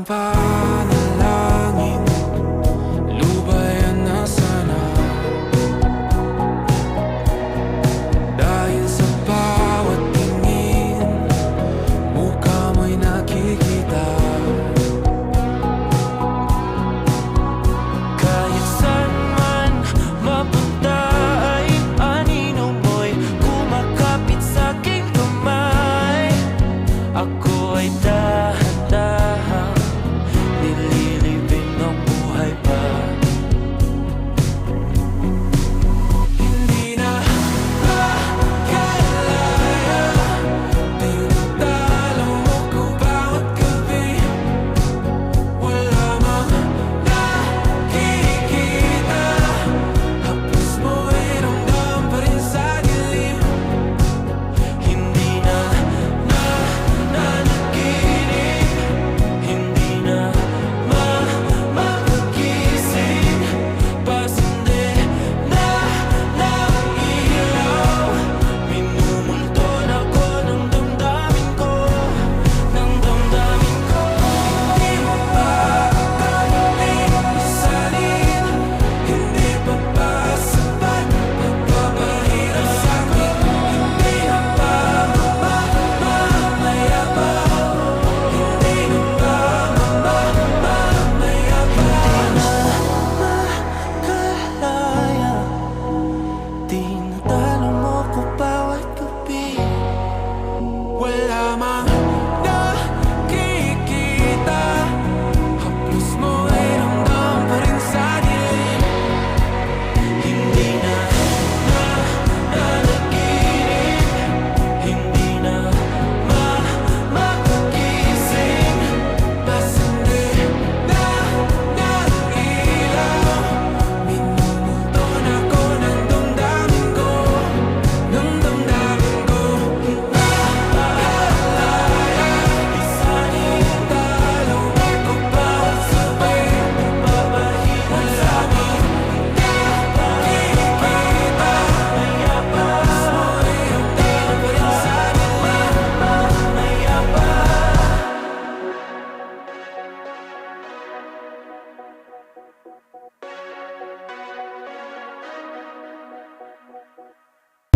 panalangin, lubayan na sana. Dahil sa bawat tingin, mukha mo'y nakikita. Kahit saan man mapunta ay anino mo'y kumakapit sa'king kamay. Ako ay dahan-dahang nililibing ng buhay pa. Hindi na makalaya, tinatalo mo ko bawat gabi. Wala mang nakikita, hapos mo ay ramdam pa rin sa dilim. Hindi na nanaginip, hindi na mapagising. Pasinde na ng ilaw, minumulto na ko ng damdamin ko, ng damdamin ko. Hindi mo pa akalaing isalin, hindi pa ba sapat nagpapahirap sa'kin? Hindi na ba mamayabang? Hindi na ba mamayabang? Makalaya, tinatalo mo ko bawat gabi. Wala